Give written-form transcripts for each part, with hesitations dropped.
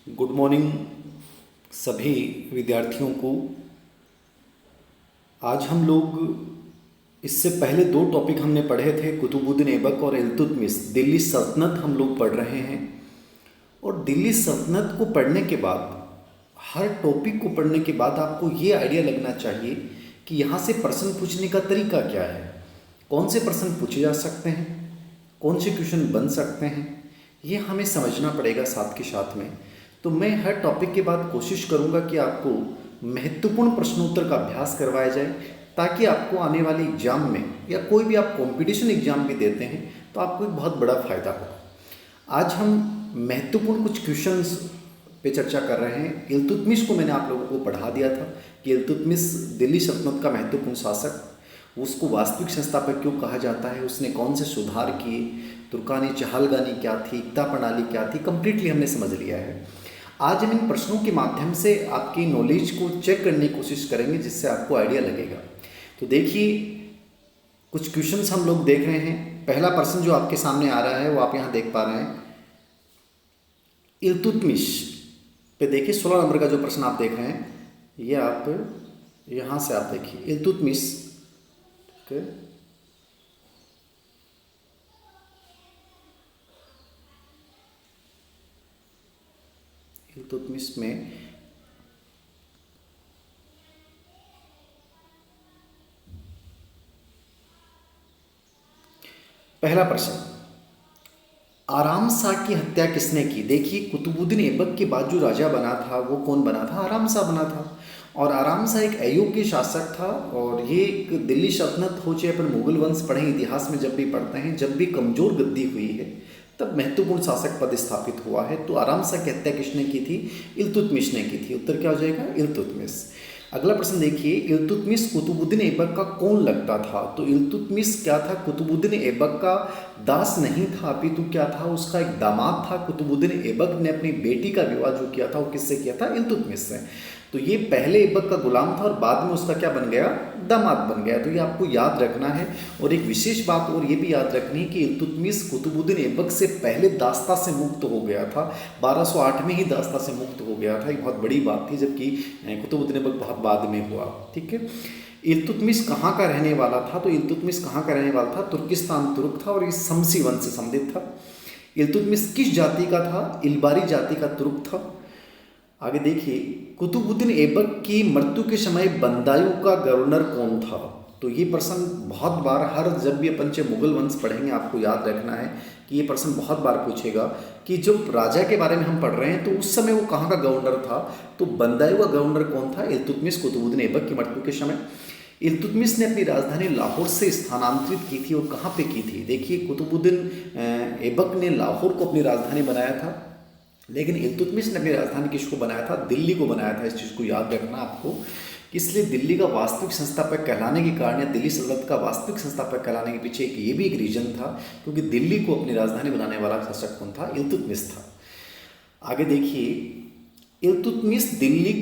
Good morning सभी विद्यार्थियों को। आज हम लोग इससे पहले दो टॉपिक हमने पढ़े थे, कुतुबुद्दीन ऐबक और इल्तुतमिश। दिल्ली सल्तनत हम लोग पढ़ रहे हैं और दिल्ली सल्तनत को पढ़ने के बाद, हर टॉपिक को पढ़ने के बाद आपको ये आइडिया लगना चाहिए कि यहाँ से प्रश्न पूछने का तरीका क्या है, कौन से प्रश्न पूछे जा सकते हैं, कौन से क्वेश्चन बन सकते हैं, ये हमें समझना पड़ेगा साथ के साथ में। तो मैं हर टॉपिक के बाद कोशिश करूँगा कि आपको महत्वपूर्ण प्रश्नोत्तर का अभ्यास करवाया जाए, ताकि आपको आने वाले एग्जाम में या कोई भी आप कंपटीशन एग्जाम भी देते हैं तो आपको एक बहुत बड़ा फायदा होगा। आज हम महत्वपूर्ण कुछ क्वेश्चंस पे चर्चा कर रहे हैं। इल्तुतमिश को मैंने आप लोगों को पढ़ा दिया था कि इल्तुतमिश दिल्ली सल्तनत का महत्वपूर्ण शासक, उसको वास्तविक संस्थापक क्यों कहा जाता है, उसने कौन से सुधार किए, तुर्कानी चहलगानी क्या थी, एकता प्रणाली क्या थी, कंप्लीटली हमने समझ लिया है। आज हम इन प्रश्नों के माध्यम से आपकी नॉलेज को चेक करने की कोशिश करेंगे, जिससे आपको आइडिया लगेगा। तो देखिए, कुछ क्वेश्चंस हम लोग देख रहे हैं। पहला प्रश्न जो आपके सामने आ रहा है वो आप यहाँ देख पा रहे हैं। इल्तुतमिश पे देखिए, 16 नंबर का जो प्रश्न आप देख रहे हैं, ये आप यहाँ से आप देखिए इल्तुतमिश, ठीक है, इल्तुतमिश में पहला प्रश्न, आराम शाह की हत्या किसने की। देखिए, कुतुबुद्दीन ऐबक के बाद जो राजा बना था वो कौन बना था, आराम शाह बना था। और आराम शाह एक अयोग्य शासक था, और ये एक दिल्ली सल्तनत हो चाहे अपन मुगल वंश पढ़ें, इतिहास में जब भी पढ़ते हैं, जब भी कमजोर गद्दी हुई है तब महत्वपूर्ण शासक पद स्थापित हुआ है। तो आराम शाह की हत्या किसने की थी, इल्तुतमिश ने की थी। उत्तर क्या हो जाएगा, इल्तुतमिश। अगला प्रश्न देखिए, इल्तुतमिश कुतुबुद्दीन ऐबक का कौन लगता था। तो इल्तुतमिश क्या था, कुतुबुद्दीन ऐबक का दास नहीं था, अपितु क्या था, उसका एक दामाद था। कुतुबुद्दीन ऐबक ने अपनी बेटी का विवाह जो किया था वो किससे किया था, इल्तुतमिश से। तो ये पहले ऐबक का गुलाम था और बाद में उसका क्या बन गया, दामाद बन गया। तो ये आपको याद रखना है। और एक विशेष बात और ये भी याद रखनी है कि इल्तुतमिश कुतुबुद्दीन ऐबक से पहले दास्ता से मुक्त हो गया था। 1208 में ही दास्ता से मुक्त हो गया था, एक बहुत बड़ी बात थी, जबकि कुतुबुद्दीन ऐबक बहुत बाद में हुआ। ठीक है। इल्तुतमिश कहाँ का रहने वाला था, तो इल्तुतमिश कहाँ का रहने वाला था, तुर्किस्तान तुर्क था और ये शमसी वंश से संबंधित था। इल्तुतमिश किस जाति का था, इल्बारी जाति का तुर्क था। आगे देखिए, कुतुबुद्दीन ऐबक की मृत्यु के समय बंदायूं का गवर्नर कौन था। तो ये प्रश्न बहुत बार, हर जब भी अपन से मुगल वंश पढ़ेंगे आपको याद रखना है कि ये प्रश्न बहुत बार पूछेगा कि जो राजा के बारे में हम पढ़ रहे हैं तो उस समय वो कहाँ का गवर्नर था। तो बंदायूं का गवर्नर कौन था, इल्तुतमिश कुतुबुद्दीन ऐबक की मृत्यु के समय। इल्तुतमिश ने अपनी राजधानी लाहौर से स्थानांतरित की थी, और कहाँ पे की थी। देखिए, कुतुबुद्दीन ऐबक ने लाहौर को अपनी राजधानी बनाया था, लेकिन इल्तुतमिश ने अपनी राजधानी किसको बनाया था, दिल्ली को बनाया था। इस चीज़ को याद रखना आपको। इसलिए दिल्ली का वास्तविक संस्थापक कहलाने के कारण, या दिल्ली सल्तनत का वास्तविक संस्थापक कहलाने के पीछे ये भी एक रीजन था, क्योंकि दिल्ली को अपनी राजधानी बनाने वाला शासक कौन था, इल्तुतमिश था। आगे देखिए, इल्तुतमिश दिल्ली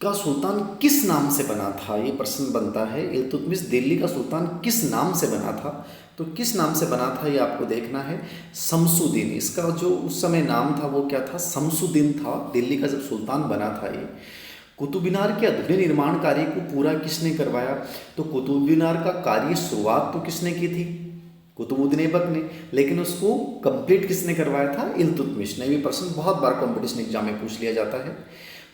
का सुल्तान किस नाम से बना था, ये प्रश्न बनता है। इल्तुतमिश दिल्ली का सुल्तान किस नाम से बना था। तो किस नाम से बना था ये आपको देखना है, शमसुद्दीन। इसका जो उस समय नाम था वो क्या था, शमसुद्दीन था। दिल्ली का जब सुल्तान बना था ये। कुतुब मीनार के अधूरे निर्माण कार्य को पूरा किसने करवाया। तो कुतुब मीनार का कार्य शुरुआत तो किसने की थी, कुतुबुद्दीन ऐबक ने, लेकिन उसको कंप्लीट किसने करवाया था, इल्तुतमिश ने। ये प्रश्न बहुत बार कंपटीशन एग्जाम में पूछ लिया जाता है।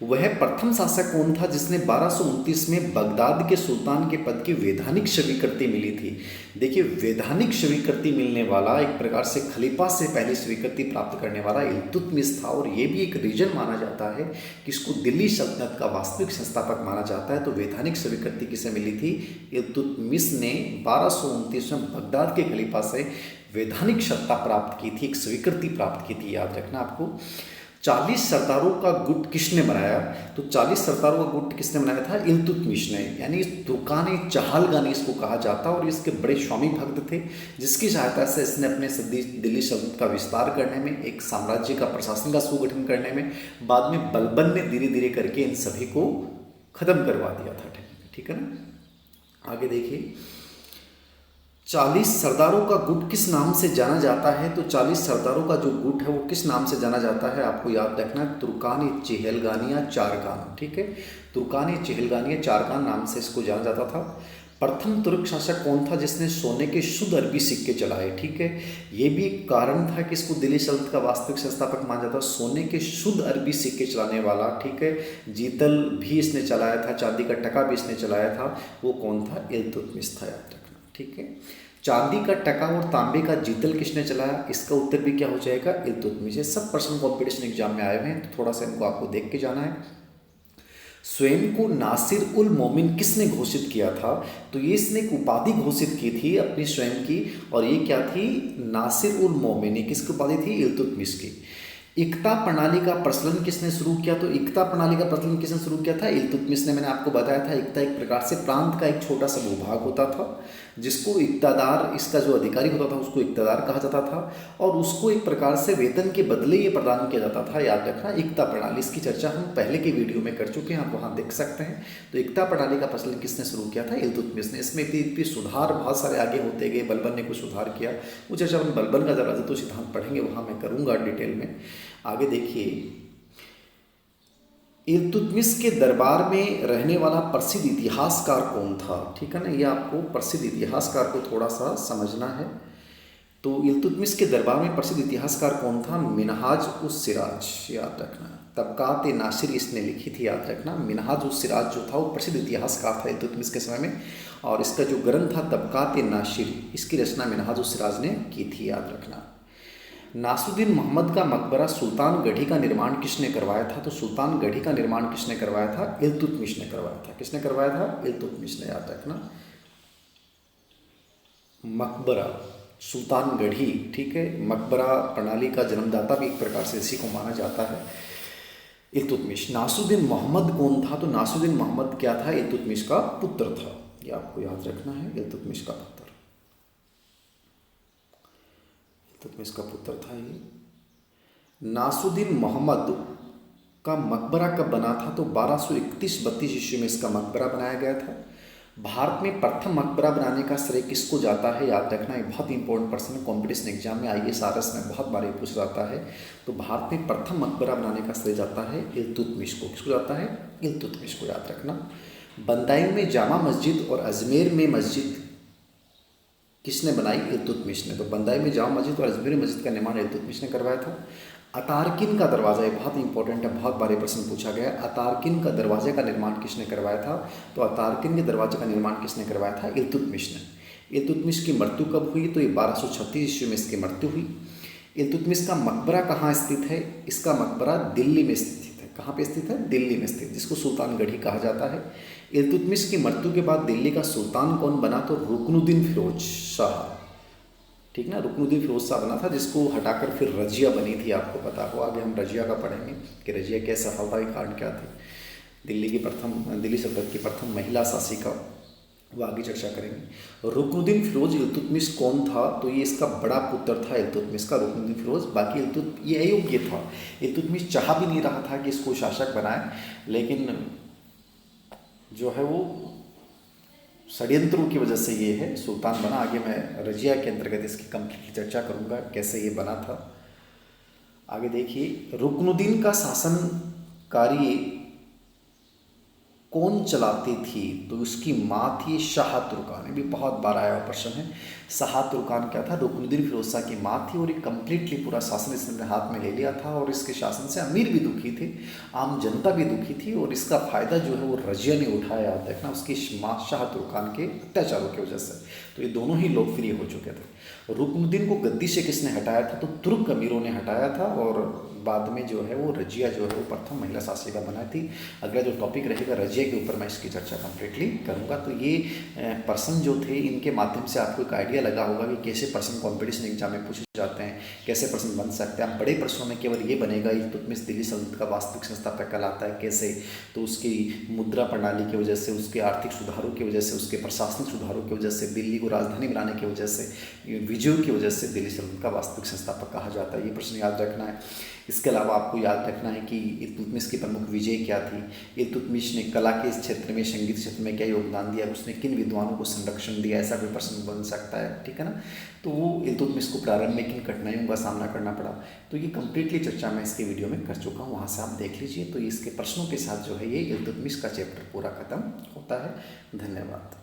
वह प्रथम शासक कौन था जिसने 1229 में बगदाद के सुल्तान के पद की वैधानिक स्वीकृति मिली थी। देखिए, वैधानिक स्वीकृति मिलने वाला, एक प्रकार से खलीफा से पहले स्वीकृति प्राप्त करने वाला इल्तुतमिश था। और ये भी एक रीजन माना जाता है कि इसको दिल्ली सल्तनत का वास्तविक संस्थापक माना जाता है। तो वैधानिक स्वीकृति किसे मिली थी, इल्तुतमिश ने 1229 में बगदाद के खलीफा से वैधानिक सत्ता प्राप्त की थी, एक स्वीकृति प्राप्त की थी, याद रखना आपको। 40 सरदारों का गुट किसने बनाया। तो 40 सरदारों का गुट किसने बनाया था, इल्तुतमिश ने। यानी तुर्कानी चहलगानी इसको कहा जाता, और इसके बड़े स्वामी भक्त थे, जिसकी सहायता से इसने अपने दिल्ली सल्तनत का विस्तार करने में, एक साम्राज्य का प्रशासन का सुगठन करने में, बाद में बलबन ने धीरे धीरे करके इन सभी को खत्म करवा दिया था। ठीक है ना। आगे देखिए, 40 सरदारों का गुट किस नाम से जाना जाता है? तो 40 सरदारों का जो गुट है वो किस नाम से जाना जाता है? आपको याद रखना है, तुर्कान ए चेहलगानिया चारगान। ठीक है, तुर्कान ए चेहलगानिया चारगान नाम से इसको जाना जाता था। प्रथम तुर्क शासक कौन था जिसने सोने के शुद्ध अरबी सिक्के चलाए? ठीक है, ये भी एक कारण था कि इसको दिल्ली सल्तनत का वास्तविक संस्थापक माना जाता, सोने के शुद्ध अरबी सिक्के चलाने वाला। ठीक है, जीतल भी इसने चलाया था, चांदी का टका भी इसने चलाया था। वो कौन था? इल्तुतमिश था, याद रखना। ठीक है, चांदी का टका और तांबे का जीतल किसने चलाया? इसका उत्तर भी क्या हो जाएगा? इल्तुतमिश। ये सब पर्सनल कॉम्पिटिशन एग्जाम में आए हुए हैं, तो थोड़ा सा इनको आपको देख के जाना है। स्वयं को नासिर उल मोमिन किसने घोषित किया था? तो ये इसने एक उपाधि घोषित की थी अपनी स्वयं की, और ये क्या थी? नासिर उल मोमिन। ये किसकी उपाधि थी? इल्तुतमिश की। इक्ता प्रणाली का प्रचलन किसने शुरू किया? तो इक्ता प्रणाली का प्रचलन किसने शुरू किया था? इल्तुतमिश ने। मैंने आपको बताया था इक्ता एक प्रकार से प्रांत का एक छोटा सा भूभाग होता था, जिसको इक्तादार, इसका जो अधिकारी होता था उसको इक्तादार कहा जाता था, और उसको एक प्रकार से वेतन के बदले ये प्रदान किया जाता था। याद रखना, इक्ता प्रणाली, इसकी चर्चा हम पहले के वीडियो में कर चुके हैं, आप वहाँ देख सकते हैं। तो इक्ता प्रणाली का प्रचलन किसने शुरू किया था? इल्तुतमिश ने। इसमें इतनी सुधार बहुत सारे आगे होते गए, बलबन ने कुछ सुधार किया। वो चर्चा अपन बलबन का दरवाजा तो सिद्धांत पढ़ेंगे, वहाँ मैं करूँगा डिटेल में। आगे देखिए, इल्तुतमिश के दरबार में रहने वाला प्रसिद्ध इतिहासकार कौन था? ठीक है ना, ये आपको प्रसिद्ध इतिहासकार को थोड़ा सा समझना है। तो इल्तुतमिश के दरबार में प्रसिद्ध इतिहासकार कौन था? मिनहाज उस सिराज, याद रखना। तबकात ए नासिर इसने लिखी थी, याद रखना। मिनहाज उस सिराज जो था वो प्रसिद्ध इतिहासकार था इल्तुतमिश के समय में, और इसका जो ग्रंथ था तबकात ए नासिर, इसकी रचना मिनहाज उस सिराज ने की थी, याद रखना। नासुद्दीन मोहम्मद का मकबरा सुल्तानगढ़ी का निर्माण किसने करवाया था? तो सुल्तानगढ़ी का निर्माण किसने करवाया था? इल्तुतमिश ने करवाया था। किसने करवाया था? इल्तुतमिश ने, याद रखना। मकबरा सुल्तानगढ़ी, ठीक है, मकबरा प्रणाली का जन्मदाता भी एक प्रकार से इसी को माना जाता है, इल्तुतमिश। नासुद्दीन मोहम्मद कौन था? तो नासुद्दीन मोहम्मद क्या था? इल्तुतमिश का पुत्र था, ये आपको याद रखना है, इल्तुतमिश का पुत्र। इल्तुतमिश का पुत्र था ये। नासुद्दीन मोहम्मद का मकबरा कब बना था? तो 1231-32 ईस्वी में इसका मकबरा बनाया गया था। भारत में प्रथम मकबरा बनाने का श्रेय किसको जाता है? याद रखना, ये बहुत इंपॉर्टेंट प्रश्न है, कॉम्पिटिशन एग्जाम में IAS RS में बहुत बार ये पूछ जाता है। तो भारत में प्रथम मकबरा बनाने का श्रेय जाता है इल्तुतमिश को। किसको जाता है? इल्तुतमिश को, याद रखना। बदायूं में जामा मस्जिद और अजमेर में मस्जिद किसने बनाई? इल्तुतमिश ने। तो बदायूं में जामा मस्जिद और अजमेर मस्जिद का निर्माण इल्तुतमिश ने करवाया था। अतारकिन का दरवाज़ा, ये बहुत इंपॉर्टेंट है, बहुत बार प्रश्न पूछा गया। अतारकिन का दरवाजे का निर्माण किसने करवाया था? तो अतारकिन के दरवाजे का निर्माण किसने करवाया था? इल्तुतमिश ने। इल्तुतमिश की मृत्यु कब हुई? तो ये 1236 ईस्वी में इसकी मृत्यु हुई। इल्तुतमिश का मकबरा कहाँ स्थित है? इसका मकबरा दिल्ली में स्थित है। कहाँ पे स्थित है? दिल्ली में स्थित, जिसको सुल्तानगढ़ी कहा जाता है। इल्तुतमिश की मृत्यु के बाद दिल्ली का सुल्तान कौन बना? तो रुकनुद्दीन फिरोज शाह, ठीक ना, रुकनुद्दीन फिरोज शाह बना था, जिसको हटाकर फिर रजिया बनी थी। आपको पता हो, आगे हम रजिया का पढ़ेंगे कि रजिया क्या सफलता के कारण क्या थे। दिल्ली सल्तनत की प्रथम महिला शासिका, वो आगे चर्चा करेंगे। रुकनुद्दीन फिरोज इल्तुतमिश कौन था? तो ये इसका बड़ा पुत्र था इल्तुतमिश का, रुकनुद्दीन फिरोज। बाकी ये अयोग्य था, इल्तुतमिश चाह भी नहीं रहा था कि इसको शासक बनाए, लेकिन जो है वो षड्यंत्रों की वजह से ये है सुल्तान बना। आगे मैं रजिया के अंतर्गत इसकी कंप्लीट चर्चा करूँगा कैसे ये बना था। आगे देखिए, रुकनुद्दीन का शासन कार्य कौन चलाती थी? तो उसकी माँ थी शाह तुर्कान। ये भी बहुत बार आया हुआ प्रश्न है। शाह तुर्कान क्या था? रुकनुद्दीन फिरोज शाह की माँ थी, और ये कम्प्लीटली पूरा शासन इसने अपने हाथ में ले लिया था, और इसके शासन से अमीर भी दुखी थे, आम जनता भी दुखी थी, और इसका फ़ायदा जो है वो रजिया ने उठाया, याद रखना, उसकी माँ शाह तुर्कान के अत्याचारों की वजह से। तो ये दोनों ही लोकप्रिय हो चुके थे। रुकनुद्दीन को गद्दी से किसने हटाया था? तो तुर्क अमीरों ने हटाया था, और बाद में जो है वो रजिया जो है वो प्रथम महिला शासिका बनाई थी। अगला जो टॉपिक रहेगा रजिया के ऊपर, मैं इसकी चर्चा कंप्लीटली करूँगा। तो ये पर्सन जो थे, इनके माध्यम से आपको एक आइडिया लगा होगा कि कैसे प्रश्न कॉम्पिटिशन एग्जाम में पूछे जाते हैं, कैसे प्रश्न बन सकते हैं। बड़े प्रश्नों में केवल ये बनेगा इल्तुतमिश दिल्ली सल्तनत का वास्तविक संस्थापक कहलाता है कैसे? तो उसकी मुद्रा प्रणाली की वजह से, उसके आर्थिक सुधारों की वजह से, उसके प्रशासनिक सुधारों की वजह से, दिल्ली को राजधानी बनाने की वजह से, विजयों की वजह से दिल्ली सल्तनत का वास्तविक संस्थापक कहा जाता है। ये प्रश्न याद रखना है। इसके अलावा आपको याद रखना है कि इल्तुतमिश की प्रमुख विजय क्या थी, इल्तुतमिश ने कला के इस क्षेत्र में, संगीत क्षेत्र में क्या योगदान दिया, उसने किन विद्वानों को संरक्षण दिया, ऐसा कोई प्रश्न बन सकता है, ठीक है ना। तो वो इल्तुतमिश को प्रारंभ में किन कठिनाइयों का सामना करना पड़ा, तो ये कम्प्लीटली चर्चा मैं इसके वीडियो में कर चुका हूँ, वहाँ से आप देख लीजिए। तो इसके प्रश्नों के साथ जो है ये इल्तुतमिश का चैप्टर पूरा खत्म होता है। धन्यवाद।